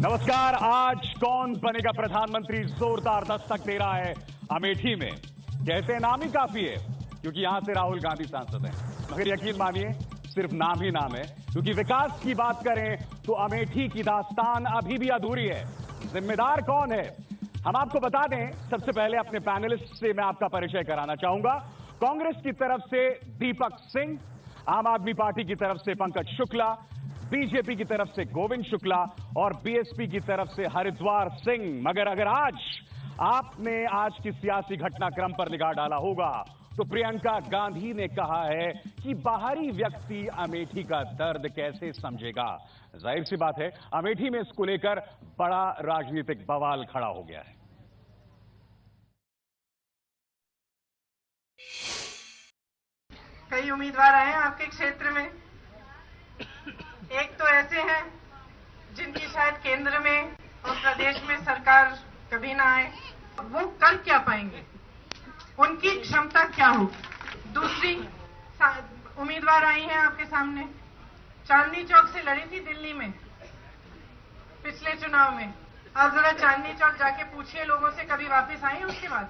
नमस्कार। आज कौन बनेगा प्रधानमंत्री जोरदार दस्तक दे रहा है अमेठी में। कहते हैं नाम ही काफी है, क्योंकि यहां से राहुल गांधी सांसद हैं। मगर यकीन मानिए सिर्फ नाम ही नाम है, क्योंकि विकास की बात करें तो अमेठी की दास्तान अभी भी अधूरी है। जिम्मेदार कौन है, हम आपको बता दें। सबसे पहले अपने पैनलिस्ट से मैं आपका परिचय कराना चाहूंगा। कांग्रेस की तरफ से दीपक सिंह, आम आदमी पार्टी की तरफ से पंकज शुक्ला, बीजेपी की तरफ से गोविंद शुक्ला और बीएसपी की तरफ से हरिद्वार सिंह। मगर अगर आज आपने आज की सियासी घटनाक्रम पर निगाह डाला होगा तो प्रियंका गांधी ने कहा है कि बाहरी व्यक्ति अमेठी का दर्द कैसे समझेगा। जाहिर सी बात है, अमेठी में इसको लेकर बड़ा राजनीतिक बवाल खड़ा हो गया है। कई उम्मीदवार आए हैं आपके क्षेत्र में। एक तो ऐसे हैं जिनकी शायद केंद्र में और प्रदेश में सरकार कभी ना आए, वो कर क्या पाएंगे, उनकी क्षमता क्या होगी। दूसरी उम्मीदवार आई हैं आपके सामने, चांदनी चौक से लड़ी थी दिल्ली में पिछले चुनाव में। आप जरा चांदनी चौक जाके पूछिए लोगों से, कभी वापस आई हैं उसके बाद?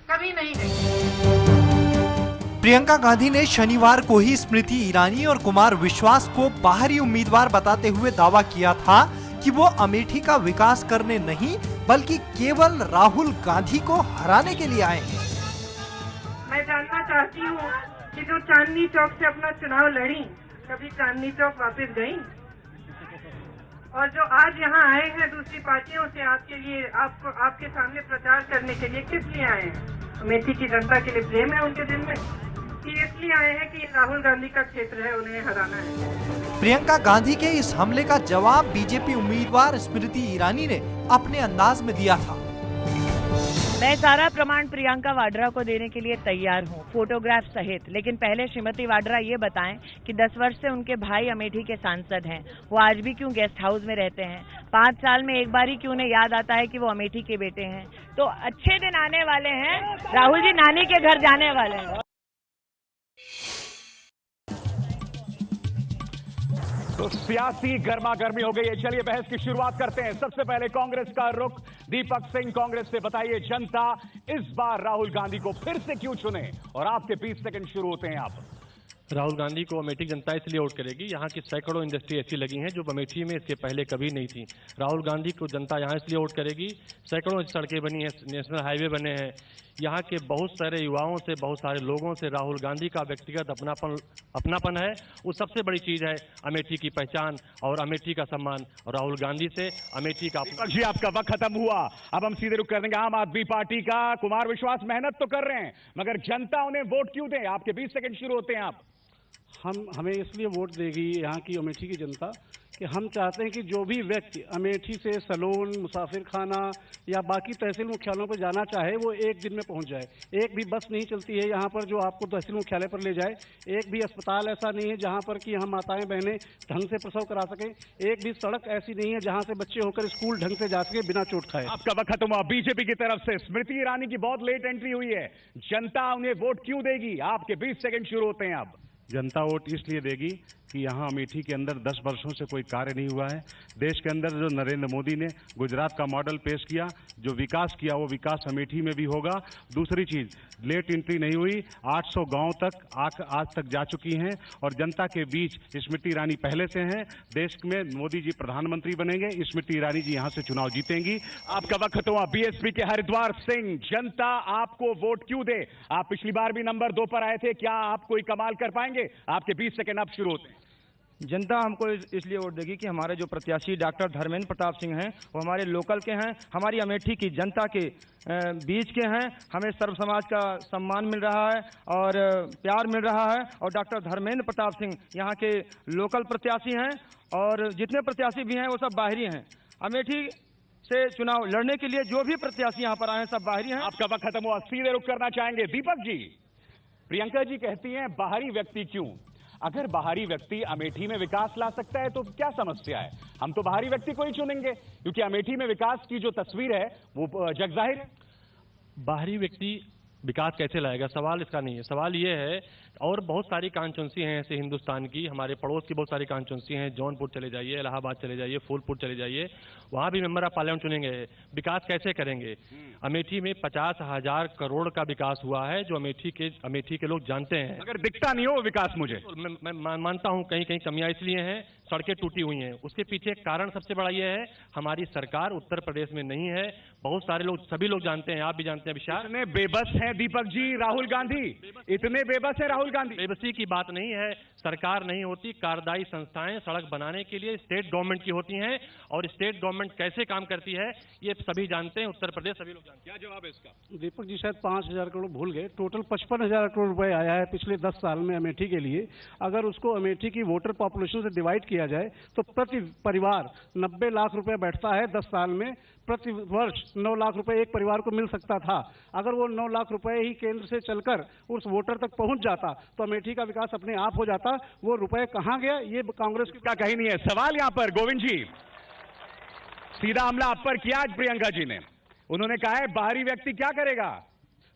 कभी नहीं गई। प्रियंका गांधी ने शनिवार को ही स्मृति ईरानी और कुमार विश्वास को बाहरी उम्मीदवार बताते हुए दावा किया था कि वो अमेठी का विकास करने नहीं बल्कि केवल राहुल गांधी को हराने के लिए आए हैं। मैं जानना चाहती हूँ कि जो चांदनी चौक से अपना चुनाव लड़ी, कभी चांदनी चौक वापस गई? और जो आज यहाँ आए हैं दूसरी पार्टियों से आपके लिए, आपके सामने प्रचार करने के लिए, किस लिए आए हैं? अमेठी की जनता के लिए प्रेम है उनके दिल में, कि इसलिए आए हैं कि राहुल गांधी का क्षेत्र है, उन्हें हराना है? प्रियंका गांधी के इस हमले का जवाब बीजेपी उम्मीदवार स्मृति ईरानी ने अपने अंदाज में दिया था। मैं सारा प्रमाण प्रियंका वाड्रा को देने के लिए तैयार हूं, फोटोग्राफ सहित। लेकिन पहले श्रीमती वाड्रा ये बताएं कि 10 वर्ष से उनके भाई अमेठी के सांसद हैं। वो आज भी क्यों गेस्ट हाउस में रहते हैं? 5 साल में एक बार ही क्यों उन्हें याद आता है कि वो अमेठी के बेटे हैं? तो अच्छे दिन आने वाले हैं, राहुल जी नानी के घर जाने वाले हैं। तो सियासी गर्मा गर्मी हो गई है। चलिए बहस की शुरुआत करते हैं। सबसे पहले कांग्रेस का रुख दीपक सिंह, कांग्रेस से बताइए, जनता इस बार राहुल गांधी को फिर से क्यों चुने? और आपके 20 सेकंड शुरू होते हैं। आप राहुल गांधी को अमेठी जनता इसलिए वोट करेगी, यहाँ की सैकड़ों इंडस्ट्री ऐसी लगी हैं जो अमेठी में इसके पहले कभी नहीं थी। राहुल गांधी को जनता यहाँ इसलिए वोट करेगी, सैकड़ों सड़कें बनी हैं, नेशनल हाईवे बने हैं, यहाँ के बहुत सारे युवाओं से, बहुत सारे लोगों से राहुल गांधी का व्यक्तिगत अपनापन है। वो सबसे बड़ी चीज है, अमेठी की पहचान और अमेठी का सम्मान। और राहुल गांधी से अमेठी का जी आपका वक्त खत्म हुआ। अब हम सीधे रुख कर देंगे आम आदमी पार्टी का। कुमार विश्वास मेहनत तो कर रहे हैं, मगर जनता उन्हें वोट क्यों दे? आपके 20 सेकंड शुरू होते हैं। आप हमें इसलिए वोट देगी यहाँ की अमेठी की जनता कि हम चाहते हैं कि जो भी व्यक्ति अमेठी से सलून, मुसाफिर खाना या बाकी तहसील मुख्यालयों पर जाना चाहे वो एक दिन में पहुंच जाए। एक भी बस नहीं चलती है यहाँ पर जो आपको तहसील मुख्यालय पर ले जाए। एक भी अस्पताल ऐसा नहीं है जहाँ पर कि हम माताएं बहनें ढंग से प्रसव करा सकें। एक भी सड़क ऐसी नहीं है जहाँ से बच्चे होकर स्कूल ढंग से जा सके बिना चोट खाए। आपका वक्त खत्म हुआ। बीजेपी की तरफ से स्मृति ईरानी की बहुत लेट एंट्री हुई है, जनता उन्हें वोट क्यों देगी? आपके 20 सेकंड शुरू होते हैं। आप जनता वोट इसलिए देगी कि यहाँ अमेठी के अंदर 10 वर्षों से कोई कार्य नहीं हुआ है। देश के अंदर जो नरेंद्र मोदी ने गुजरात का मॉडल पेश किया, जो विकास किया, वो विकास अमेठी में भी होगा। दूसरी चीज, लेट एंट्री नहीं हुई, 800 गांव तक आज तक जा चुकी हैं और जनता के बीच स्मृति ईरानी पहले से हैं। देश में मोदी जी प्रधानमंत्री बनेंगे, स्मृति ईरानी जी यहाँ से चुनाव जीतेंगी। आपका वक्त हुआ। बीएसपी के हरिद्वार सिंह, जनता आपको वोट क्यों दे? आप पिछली बार भी नंबर 2 पर आए थे, क्या आप कोई कमाल कर पाएंगे? आपके 20 सेकंड अब शुरू होते हैं। जनता हमको इसलिए वोट देगी कि हमारे जो प्रत्याशी डॉक्टर धर्मेंद्र प्रताप सिंह हैं वो हमारे लोकल के हैं, हमारी अमेठी की जनता के बीच के हैं। हमें सर्व समाज का सम्मान मिल रहा है और प्यार मिल रहा है। और डॉक्टर धर्मेंद्र प्रताप सिंह यहाँ के लोकल प्रत्याशी हैं और जितने प्रत्याशी भी हैं वो सब बाहरी हैं। अमेठी से चुनाव लड़ने के लिए जो भी प्रत्याशी यहाँ पर आए हैं सब बाहरी हैं। आपका वक्त खत्म हुआ। सीधे रुख करना चाहेंगे दीपक जी। प्रियंका जी कहती हैं बाहरी व्यक्ति क्यों? अगर बाहरी व्यक्ति अमेठी में विकास ला सकता है तो क्या समस्या है? हम तो बाहरी व्यक्ति को ही चुनेंगे, क्योंकि अमेठी में विकास की जो तस्वीर है वो जगजाहिर है। बाहरी व्यक्ति विकास कैसे लाएगा, सवाल इसका नहीं है। सवाल ये है, और बहुत सारी कॉन्स्टिट्यूंसी हैं ऐसे हिंदुस्तान की, हमारे पड़ोस की बहुत सारी कॉन्स्टिट्यूंसी हैं, जौनपुर चले जाइए, इलाहाबाद चले जाइए, फूलपुर चले जाइए, वहाँ भी मेंबर ऑफ पार्लियामेंट चुनेंगे। विकास कैसे करेंगे? अमेठी में 50,000 करोड़ का विकास हुआ है, जो अमेठी के लोग जानते हैं। अगर दिखता नहीं हो विकास मुझे, मैं मानता हूं कहीं कहीं कमियां इसलिए हैं, सड़कें टूटी हुई हैं, उसके पीछे कारण सबसे बड़ा ये है, हमारी सरकार उत्तर प्रदेश में नहीं है। बहुत सारे लोग, सभी लोग जानते हैं, आप भी जानते हैं विशाल। इतने बेबस हैं दीपक जी राहुल गांधी, इतने बेबस है राहुल गांधी। बेबसी की बात नहीं है, सरकार नहीं होती, कार्यदायी संस्थाएं सड़क बनाने के लिए स्टेट गवर्नमेंट की होती हैं, और स्टेट गवर्नमेंट कैसे काम करती है ये सभी जानते हैं, उत्तर प्रदेश सभी लोग जानते हैं। क्या जवाब है इसका? दीपक जी शायद 5,000 करोड़ भूल गए, टोटल 55,000 करोड़ रुपए आया है पिछले 10 साल में अमेठी के लिए। अगर उसको अमेठी की वोटर पॉपुलेशन से डिवाइड किया जाए तो प्रति परिवार 90 लाख रुपए बैठता है 10 साल में। प्रति वर्ष 9 लाख रुपए एक परिवार को मिल सकता था। अगर वो 9 लाख रुपए ही केंद्र से चलकर उस वोटर तक पहुंच जाता तो अमेठी का विकास अपने आप हो जाता। वो रुपए कहां गया ये कांग्रेस का कहीं नहीं है। सवाल यहां पर गोविंद जी, सीधा हमला आप पर किया आज प्रियंका जी ने। उन्होंने कहा है बाहरी व्यक्ति क्या करेगा।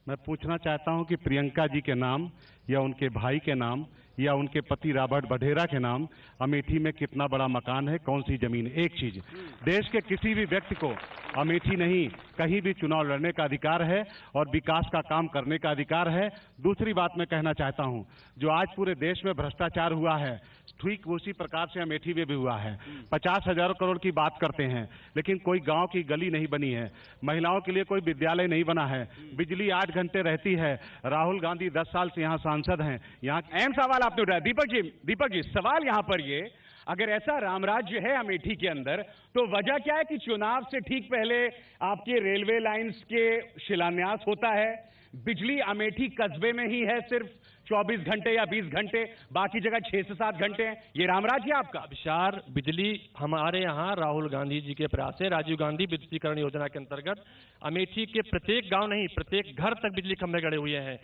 मैं पूछना चाहता हूं कि प्रियंका जी के नाम या उनके भाई के नाम या उनके पति रॉबर्ट वढेरा के नाम अमेठी में कितना बड़ा मकान है, कौन सी जमीन है? एक चीज, देश के किसी भी व्यक्ति को अमेठी नहीं कहीं भी चुनाव लड़ने का अधिकार है और विकास का काम करने का अधिकार है। दूसरी बात मैं कहना चाहता हूं, जो आज पूरे देश में भ्रष्टाचार हुआ है ठीक उसी प्रकार से अमेठी में भी हुआ है। 50,000 करोड़ की बात करते हैं लेकिन कोई गांव की गली नहीं बनी है, महिलाओं के लिए कोई विद्यालय नहीं बना है, बिजली 8 घंटे रहती है। राहुल गांधी 10 साल से यहाँ सांसद हैं। यहाँ अहम सवाल आपने उठाया दीपक जी सवाल यहाँ पर ये, अगर ऐसा रामराज्य है अमेठी के अंदर तो वजह क्या है कि चुनाव से ठीक पहले आपके रेलवे लाइंस के शिलान्यास होता है, बिजली अमेठी कस्बे में ही है सिर्फ 24 घंटे या 20 घंटे, बाकी जगह 6 से 7 घंटे हैं। ये रामराज्य आपका? विशाल, बिजली हमारे यहाँ राहुल गांधी जी के प्रयास से राजीव गांधी विद्युतीकरण योजना के अंतर्गत अमेठी के प्रत्येक गांव नहीं प्रत्येक घर तक बिजली खंभे गड़े हुए हैं।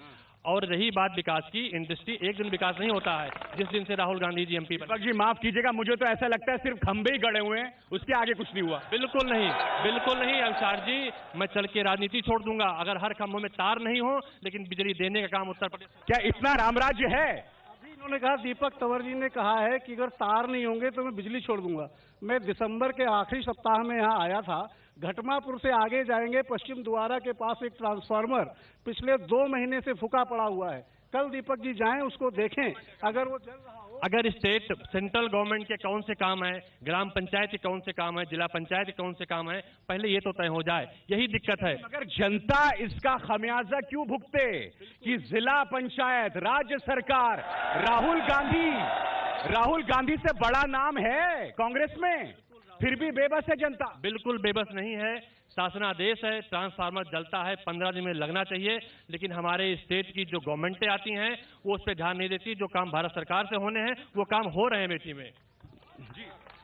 और रही बात विकास की, इंडस्ट्री एक दिन विकास नहीं होता है। जिस दिन से राहुल गांधी जी एमपी दीपक जी माफ कीजिएगा, मुझे तो ऐसा लगता है सिर्फ खंभे ही गड़े हुए हैं, उसके आगे कुछ नहीं हुआ। बिल्कुल नहीं, बिल्कुल नहीं अंसार जी, मैं चल के राजनीति छोड़ दूंगा अगर हर खंभों में तार नहीं हो, लेकिन बिजली देने का काम उत्तर प्रदेश। क्या इतना रामराज्य है? अभी इन्होंने कहा, दीपक तंवर जी ने कहा है कि अगर तार नहीं होंगे तो मैं बिजली छोड़ दूंगा। मैं दिसंबर के आखिरी सप्ताह में यहाँ आया था, घटमापुर से आगे जाएंगे पश्चिम द्वारा के पास एक ट्रांसफार्मर पिछले 2 महीने से फूका पड़ा हुआ है। कल दीपक जी जाएं उसको देखें, अगर वो जल रहा हो। अगर स्टेट सेंट्रल गवर्नमेंट के कौन से काम है, ग्राम पंचायत के कौन से काम है, जिला पंचायत के कौन से काम है, पहले ये तो तय हो जाए, यही दिक्कत है। मगर जनता इसका खमियाजा क्यों भुगते कि जिला पंचायत, राज्य सरकार, राहुल गांधी से बड़ा नाम है कांग्रेस में, फिर भी बेबस है जनता। बिल्कुल बेबस नहीं है, शासनादेश है, ट्रांसफार्मर जलता है, 15 दिन में लगना चाहिए, लेकिन हमारे स्टेट की जो गवर्नमेंटें आती हैं वो उस पर ध्यान नहीं देती। जो काम भारत सरकार से होने हैं वो काम हो रहे हैं अमेठी में।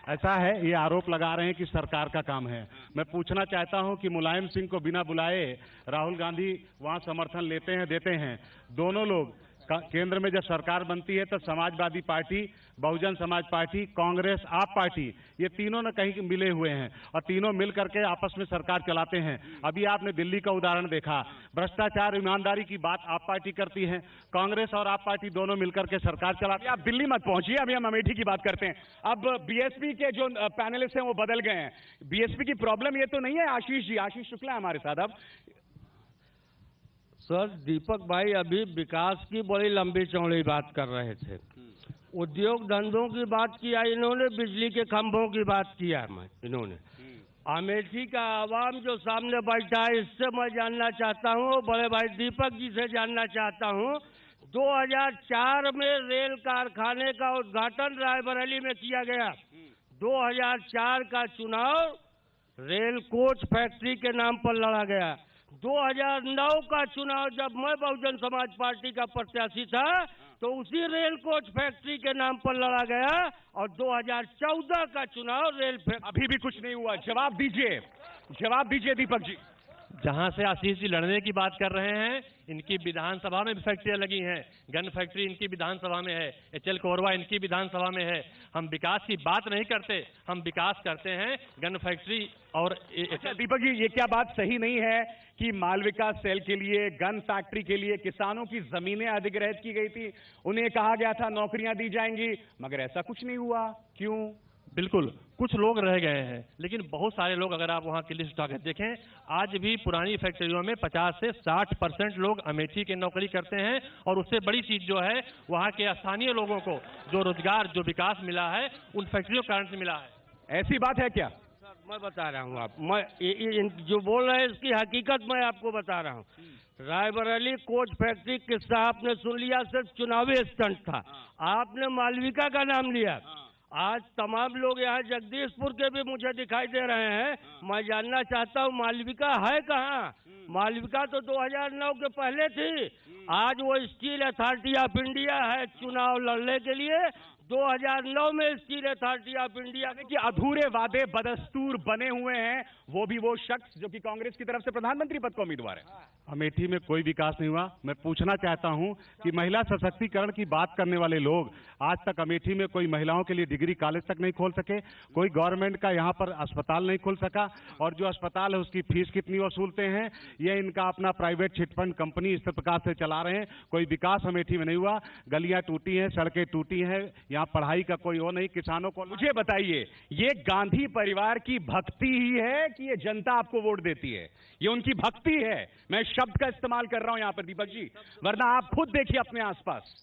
ऐसा है, ये आरोप लगा रहे हैं कि सरकार का काम है। मैं पूछना चाहता हूं कि मुलायम सिंह को बिना बुलाए राहुल गांधी वहां समर्थन लेते हैं, देते हैं। दोनों लोग केंद्र में जब सरकार बनती है तो समाजवादी पार्टी, बहुजन समाज पार्टी, कांग्रेस, आप पार्टी, ये तीनों ने कहीं मिले हुए हैं और तीनों मिल करके आपस में सरकार चलाते हैं। अभी आपने दिल्ली का उदाहरण देखा, भ्रष्टाचार ईमानदारी की बात आप पार्टी करती है, कांग्रेस और आप पार्टी दोनों मिलकर के सरकार चलाती है। आप दिल्ली मत पहुंचिए, अभी हम अमेठी की बात करते हैं। अब बीएसपी के जो पैनलिस्ट हैं वो बदल गए हैं। बीएसपी की प्रॉब्लम ये तो नहीं है आशीष जी, आशीष शुक्ला हमारे साथ। अब सर, दीपक भाई अभी विकास की बड़ी लंबी चौड़ी बात कर रहे थे, उद्योग धंधों की बात किया इन्होंने, बिजली के खंभों की बात किया इन्होंने। अमेठी का आवाम जो सामने बैठा है इससे मैं जानना चाहता हूँ, बड़े भाई दीपक जी से जानना चाहता हूँ, 2004 में रेल कारखाने का उद्घाटन रायबरेली में किया गया। 2004 का चुनाव रेल कोच फैक्ट्री के नाम पर लड़ा गया। 2009 का चुनाव जब मैं बहुजन समाज पार्टी का प्रत्याशी था तो उसी रेल कोच फैक्ट्री के नाम पर लड़ा गया, और 2014 का चुनाव अभी भी कुछ नहीं हुआ। जवाब दीजिए दीपक जी। जहां से आशीष जी लड़ने की बात कर रहे हैं, इनकी विधानसभा में भी फैक्ट्रियां लगी हैं, गन फैक्ट्री इनकी विधानसभा में है, HL कोरबा इनकी विधानसभा में है। हम विकास की बात नहीं करते, हम विकास करते हैं गन फैक्ट्री और दीपक जी, ये क्या बात सही नहीं है कि मालविका सेल के लिए, गन फैक्ट्री के लिए किसानों की जमीनें अधिग्रहित की गई थी, उन्हें कहा गया था नौकरियां दी जाएंगी, मगर ऐसा कुछ नहीं हुआ, क्यों? बिल्कुल, कुछ लोग रह गए हैं, लेकिन बहुत सारे लोग, अगर आप वहां की लिस्ट उठाकर देखें, आज भी पुरानी फैक्ट्रियों में 50 से 60% लोग अमेठी की नौकरी करते हैं। और उससे बड़ी चीज जो है, वहां के स्थानीय लोगों को जो रोजगार, जो विकास मिला है, उन फैक्ट्रियों के कारण से मिला है। ऐसी बात है क्या? मैं बता रहा हूँ, मैं जो बोल रहे हैं इसकी हकीकत मैं आपको बता रहा हूँ। रायबरेली कोच फैक्ट्री किस्सा आपने सुन लिया, सिर्फ चुनावी स्टंट था। आपने मालविका का नाम लिया। आज तमाम लोग यहाँ जगदीशपुर के भी मुझे दिखाई दे रहे हैं। मैं जानना चाहता हूँ मालविका है कहाँ? मालविका तो 2009 के पहले थी। आज वो स्टील अथॉरिटी ऑफ इंडिया है चुनाव लड़ने के लिए। 2009 में स्टील अथॉरिटी ऑफ इंडिया कि अधूरे वादे बदस्तूर बने हुए हैं, वो भी वो शख्स जो कि कांग्रेस की तरफ से प्रधानमंत्री पद का उम्मीदवार है। अमेठी में कोई विकास नहीं हुआ। मैं पूछना चाहता हूं कि महिला सशक्तिकरण की बात करने वाले लोग आज तक अमेठी में कोई महिलाओं के लिए डिग्री कॉलेज तक नहीं खोल सके, कोई गवर्नमेंट का यहां पर अस्पताल नहीं खोल सका, और जो अस्पताल है उसकी फीस कितनी वसूलते हैं, यह इनका अपना प्राइवेट चिटफंड कंपनी इस प्रकार से चला रहे हैं। कोई विकास अमेठी में नहीं हुआ। गलियां टूटी हैं, सड़कें टूटी हैं, यहाँ पढ़ाई का कोई वो नहीं, किसानों को। मुझे बताइए, ये गांधी परिवार की भक्ति ही है कि ये जनता आपको वोट देती है? ये उनकी भक्ति है। मैं शब्द का इस्तेमाल कर रहा हूं यहां पर दीपक जी, वरना आप खुद देखिए अपने आसपास,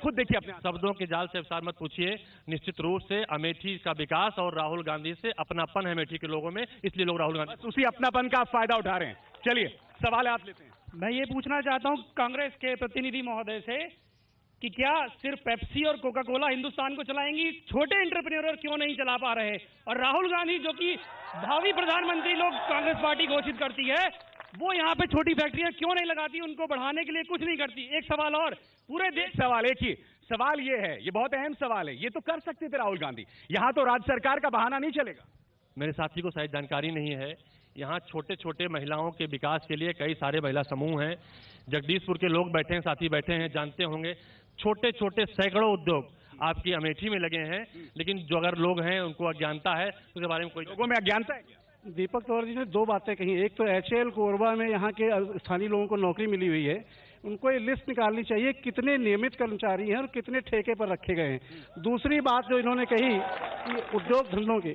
खुद देखिए अपने शब्दों के जाल से विस्तार मत पूछिए। निश्चित रूप से अमेठी का विकास और राहुल गांधी से अपनापन है अमेठी के लोगों में, इसलिए लोग राहुल गांधी उसी अपनापन का फायदा उठा रहे हैं। चलिए सवाल आप लेते हैं। मैं ये पूछना चाहता हूं कांग्रेस के प्रतिनिधि महोदय से कि क्या सिर्फ पेप्सी और कोका कोला हिंदुस्तान को चलाएंगी, छोटे एंटरप्रेन्योर क्यों नहीं चला पा रहे? और राहुल गांधी जो कि भावी प्रधानमंत्री लोग कांग्रेस पार्टी घोषित करती है, वो यहाँ पे छोटी फैक्ट्रियां क्यों नहीं लगाती? उनको बढ़ाने के लिए कुछ नहीं करती। एक सवाल और, पूरे देश सवाल एक ही सवाल ये है, ये बहुत अहम सवाल है, ये तो कर सकते थे राहुल गांधी, यहाँ तो राज्य सरकार का बहाना नहीं चलेगा। मेरे साथी को शायद जानकारी नहीं है, यहाँ छोटे छोटे महिलाओं के विकास के लिए कई सारे महिला समूह हैं। जगदीशपुर के लोग बैठे हैं, साथी बैठे हैं, जानते होंगे। छोटे छोटे सैकड़ों उद्योग आपकी अमेठी में लगे हैं, लेकिन जो अगर लोग हैं उनको अज्ञानता है, उसके बारे में कोई लोगों में अज्ञानता है क्या? दीपक तौर जी ने दो बातें कही। एक तो HL कोरबा में यहाँ के स्थानीय लोगों को नौकरी मिली हुई है, उनको ये लिस्ट निकालनी चाहिए कितने नियमित कर्मचारी हैं और कितने ठेके पर रखे गए हैं। दूसरी बात जो इन्होंने कही कि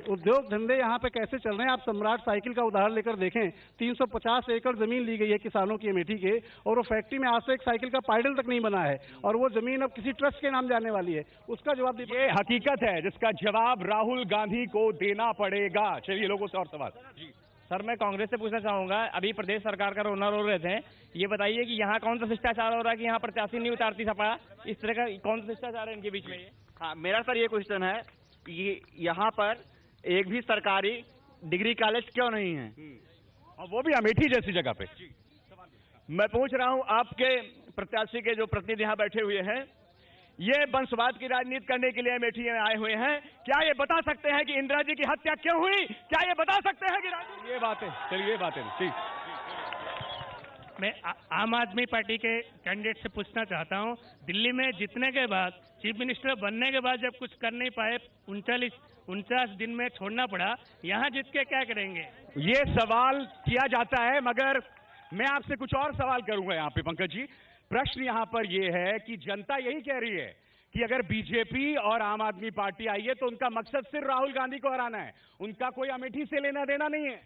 उद्योग धंधे यहाँ पे कैसे चल रहे हैं। आप सम्राट साइकिल का उदाहरण लेकर देखें, 350 एकड़ जमीन ली गई है किसानों की अमेठी के, और वो फैक्ट्री में आज तक एक साइकिल का पाइडल तक नहीं बना है, और वो जमीन अब किसी ट्रस्ट के नाम जाने वाली है। उसका जवाब ये हकीकत है जिसका जवाब राहुल गांधी को देना पड़ेगा। चलिए लोगों से और सवाल। सर, मैं कांग्रेस से पूछना चाहूंगा, अभी प्रदेश सरकार का रोना रो रहे थे, ये बताइए कि यहाँ कौन सा शिष्टाचार हो रहा है कि यहाँ प्रत्याशी नहीं उतारती सपा? इस तरह का कौन सा शिष्टाचार है इनके बीच में? ये हाँ, मेरा सर ये क्वेश्चन है कि यहाँ पर एक भी सरकारी डिग्री कॉलेज क्यों नहीं है, और वो भी अमेठी जैसी जगह पे? मैं पूछ रहा हूँ आपके प्रत्याशी के जो प्रतिनिधि यहाँ बैठे हुए हैं, ये वंशवाद की राजनीति करने के लिए अमेठी में आए हुए हैं। क्या ये बता सकते हैं कि इंदिरा जी की हत्या क्यों हुई? क्या ये बता सकते हैं कि ये बातें, चलिए ये बातें ठीक। मैं आम आदमी पार्टी के कैंडिडेट से पूछना चाहता हूं, दिल्ली में जीतने के बाद, चीफ मिनिस्टर बनने के बाद जब कुछ कर नहीं पाए, 49 दिन में छोड़ना पड़ा, यहाँ जीत के क्या करेंगे? ये सवाल किया जाता है, मगर मैं आपसे कुछ और सवाल करूंगा यहाँ पे पंकज जी। प्रश्न यहाँ पर यह है कि जनता यही कह रही है कि अगर बीजेपी और आम आदमी पार्टी आई है तो उनका मकसद सिर्फ राहुल गांधी को हराना है, उनका कोई अमेठी से लेना देना नहीं है।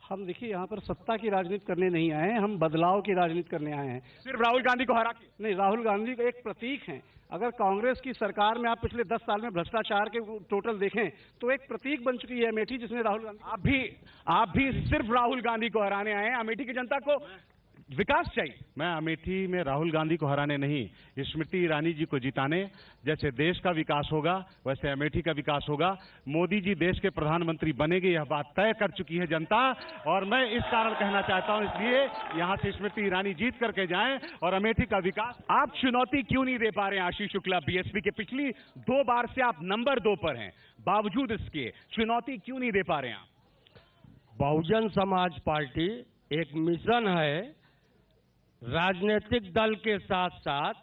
हम देखिए यहाँ पर सत्ता की राजनीति करने नहीं आए हैं, हम बदलाव की राजनीति करने आए हैं। सिर्फ राहुल गांधी को हरा के नहीं, राहुल गांधी को एक प्रतीक हैं। अगर कांग्रेस की सरकार में आप पिछले 10 साल में भ्रष्टाचार के टोटल देखें तो एक प्रतीक बन चुकी है अमेठी, जिसमें राहुल गांधी। आप भी सिर्फ राहुल गांधी को हराने आए हैं, अमेठी की जनता को विकास चाहिए। मैं अमेठी में राहुल गांधी को हराने नहीं, स्मृति ईरानी जी को जिताने। जैसे देश का विकास होगा वैसे अमेठी का विकास होगा। मोदी जी देश के प्रधानमंत्री बनेंगे, यह बात तय कर चुकी है जनता, और मैं इस कारण कहना चाहता हूं, इसलिए यहां से स्मृति ईरानी जीत करके जाएं और अमेठी का विकास। आप चुनौती क्यों नहीं दे पा रहे हैं आशीष शुक्ला? बीएसपी के पिछली 2 बार से आप नंबर 2 पर हैं, बावजूद इसके चुनौती क्यों नहीं दे पा रहे हैं आप? बहुजन समाज पार्टी एक मिशन है राजनीतिक दल के साथ साथ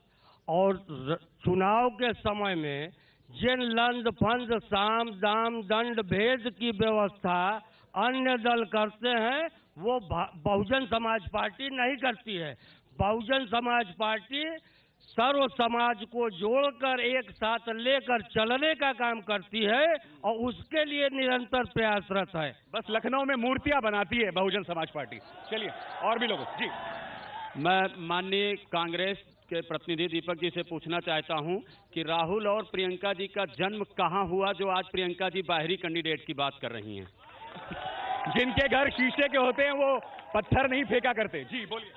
और चुनाव के समय में जिन लंद फंद साम दाम दंड भेद की व्यवस्था अन्य दल करते हैं वो बहुजन समाज पार्टी नहीं करती है। बहुजन समाज पार्टी सर्व समाज को जोड़कर एक साथ लेकर चलने का काम करती है और उसके लिए निरंतर प्रयासरत है। बस लखनऊ में मूर्तियां बनाती है बहुजन समाज पार्टी। चलिए और भी लोग जी। मैं माननीय कांग्रेस के प्रतिनिधि दीपक जी से पूछना चाहता हूं कि राहुल और प्रियंका जी का जन्म कहां हुआ जो आज प्रियंका जी बाहरी कैंडिडेट की बात कर रही हैं? जिनके घर शीशे के होते हैं वो पत्थर नहीं फेंका करते। जी बोलिए।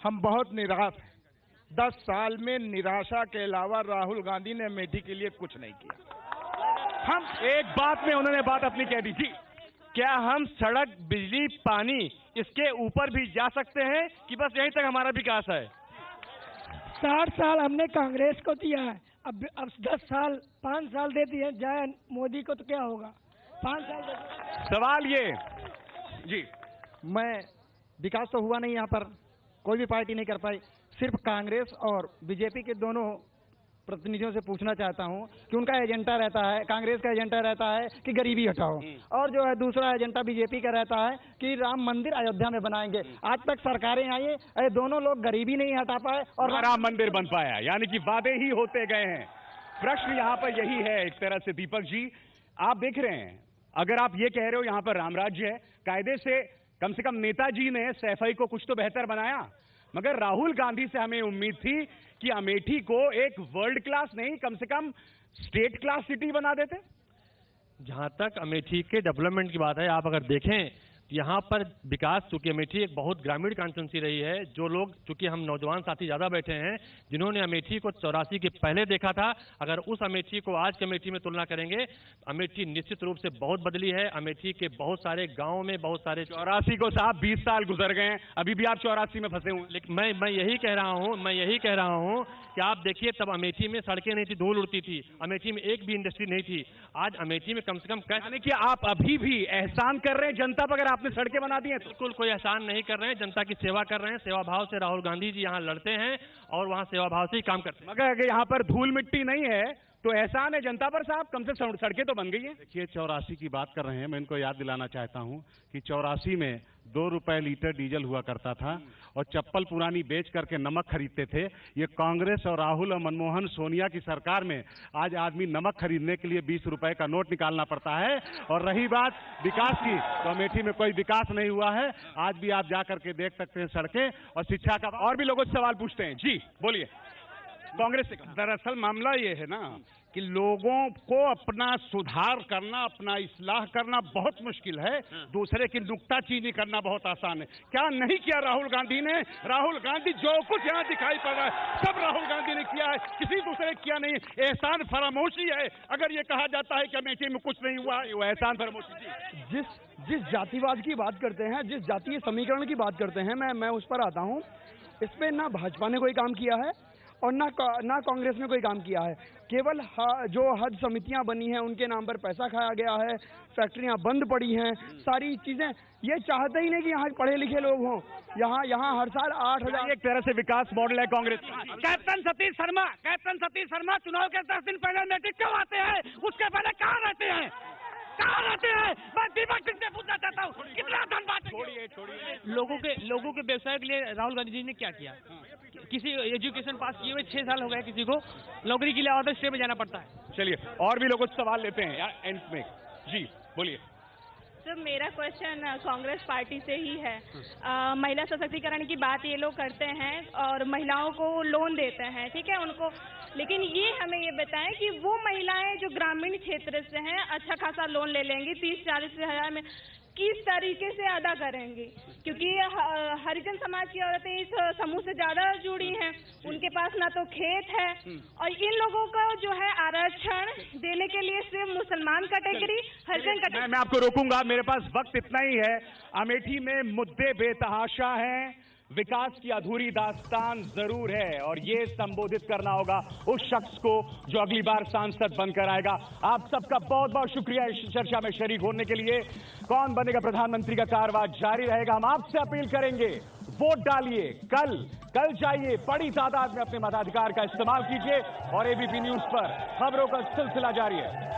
हम बहुत निराश हैं। 10 साल में निराशा के अलावा राहुल गांधी ने अमेठी के लिए कुछ नहीं किया। हम एक बात में उन्होंने बात अपनी कह दी। जी क्या हम सड़क, बिजली, पानी इसके ऊपर भी जा सकते हैं कि बस यहीं तक हमारा विकास है? 60 साल हमने कांग्रेस को दिया है, अब 10 साल 5 साल दे दिए जाए मोदी को तो क्या होगा? 5 साल दे। सवाल ये जी, मैं विकास तो हुआ नहीं, यहाँ पर कोई भी पार्टी नहीं कर पाई। सिर्फ कांग्रेस और बीजेपी के दोनों प्रतिनिधियों से पूछना चाहता हूं कि उनका एजेंडा रहता है, कांग्रेस का एजेंडा रहता है कि गरीबी हटाओ, और जो है दूसरा एजेंडा बीजेपी का रहता है कि राम मंदिर अयोध्या में बनाएंगे। आज तक सरकारें आई है, दोनों लोग गरीबी नहीं हटा पाए और राम मंदिर बन पाया, यानी कि वादे ही होते गए हैं। प्रश्न यहाँ पर यही है एक तरह से दीपक जी, आप देख रहे हैं, अगर आप ये कह रहे हो यहाँ पर राम राज्य है, कायदे से कम नेताजी ने सैफई को कुछ तो बेहतर बनाया, मगर राहुल गांधी से हमें उम्मीद थी कि अमेठी को एक वर्ल्ड क्लास नहीं कम से कम स्टेट क्लास सिटी बना देते। जहां तक अमेठी के डेवलपमेंट की बात है, आप अगर देखें यहाँ पर विकास, चूंकि अमेठी एक बहुत ग्रामीण कॉन्स्टिट्यूंसी रही है, जो लोग, चूंकि हम नौजवान साथी ज्यादा बैठे हैं जिन्होंने अमेठी को 84 के पहले देखा था, अगर उस अमेठी को आज के अमेठी में तुलना करेंगे, अमेठी निश्चित रूप से बहुत बदली है। अमेठी के बहुत सारे गाँव में बहुत सारे 84 को साहब 20 साल गुजर गए हैं, अभी भी आप 84 में फंसे हुए। लेकिन मैं यही कह रहा हूँ कि आप देखिए, तब अमेठी में सड़कें नहीं थी, धूल उड़ती थी, अमेठी में एक भी इंडस्ट्री नहीं थी। आज अमेठी में कम से कम यानी कि आप अभी भी एहसान कर रहे हैं जनता पर, अगर आपने सड़कें बना दी हैं। बिल्कुल कोई एहसान नहीं कर रहे हैं, जनता की सेवा कर रहे हैं। सेवा भाव से राहुल गांधी जी यहाँ लड़ते हैं और वहाँ सेवा भाव से ही काम करते हैं। मगर अगर यहाँ पर धूल मिट्टी नहीं है तो एहसान है जनता पर साहब, कम से सड़कें तो बन गई हैं। देखिए 84 की बात कर रहे हैं, मैं इनको याद दिलाना चाहता हूं कि 84 में 2 रुपए लीटर डीजल हुआ करता था और चप्पल पुरानी बेच करके नमक खरीदते थे। ये कांग्रेस और राहुल और मनमोहन सोनिया की सरकार में आज आदमी नमक खरीदने के लिए 20 रुपए का नोट निकालना पड़ता है। और रही बात विकास की, तो अमेठी में कोई विकास नहीं हुआ है। आज भी आप जा करके देख सकते हैं सड़कें और शिक्षा का। और भी लोगों से सवाल पूछते हैं। जी बोलिए। कांग्रेस से दरअसल मामला ये है ना कि लोगों को अपना सुधार करना, अपना इस्लाह करना बहुत मुश्किल है, दूसरे की नुक्ताचीनी करना बहुत आसान है। क्या नहीं किया राहुल गांधी ने? राहुल गांधी जो कुछ यहाँ दिखाई पड़ रहा है सब राहुल गांधी ने किया है, किसी दूसरे ने किया नहीं। एहसान फरामोशी है अगर ये कहा जाता है कि अमेठी में कुछ नहीं हुआ, वो एहसान फरामोशी। जिस जातिवाद की बात करते हैं, जिस जातीय समीकरण की बात करते हैं, मैं उस पर आता हूँ। इसमें ना भाजपा ने कोई काम किया है और ना कांग्रेस ने कोई काम किया है। केवल जो हज समितियां बनी हैं उनके नाम पर पैसा खाया गया है, फैक्ट्रियां बंद पड़ी हैं, सारी चीजें। ये चाहते ही नहीं कि यहाँ पढ़े लिखे लोग हों। यहाँ हर साल 8,000 एक तरह से विकास मॉडल है कांग्रेस। कैप्टन सतीश शर्मा चुनाव के 10 दिन पहले अमेठी क्यों आते हैं? उसके पहले कहाँ रहते हैं? मैं दीपक सिंह से पूछना चाहता हूँ, कितना धन बांटे? छोड़िए। लोगों के व्यवसाय के लिए राहुल गांधी जी ने क्या किया? किसी एजुकेशन पास किए हुए 6 साल हो गए, किसी को नौकरी के लिए अदर स्टेट में जाना पड़ता है। चलिए और भी लोगों से सवाल लेते हैं यार एंड में। जी बोलिए। सर मेरा क्वेश्चन कांग्रेस पार्टी से ही है। महिला सशक्तिकरण की बात ये लोग करते हैं और महिलाओं को लोन देते हैं, ठीक है उनको, लेकिन ये हमें ये बताएं कि वो महिलाएं जो ग्रामीण क्षेत्र से हैं अच्छा खासा लोन ले लेंगी 30-40 हजार में, किस तरीके से अदा करेंगी? क्योंकि हरिजन समाज की औरतें इस समूह से ज्यादा जुड़ी हैं, उनके पास ना तो खेत है, और इन लोगों का जो है आरक्षण देने के लिए सिर्फ मुसलमान कैटेगरी, हरिजन कैटेगरी। मैं आपको रोकूंगा, मेरे पास वक्त इतना ही है। अमेठी में मुद्दे बेतहाशा हैं, विकास की अधूरी दास्तान जरूर है और ये संबोधित करना होगा उस शख्स को जो अगली बार सांसद बनकर आएगा। आप सबका बहुत बहुत शुक्रिया इस चर्चा में शरीक होने के लिए। कौन बनेगा प्रधानमंत्री का कारवां जारी रहेगा। हम आपसे अपील करेंगे, वोट डालिए, कल जाइए, बड़ी तादाद में अपने मताधिकार का इस्तेमाल कीजिए और एबीपी न्यूज पर खबरों का सिलसिला जारी है।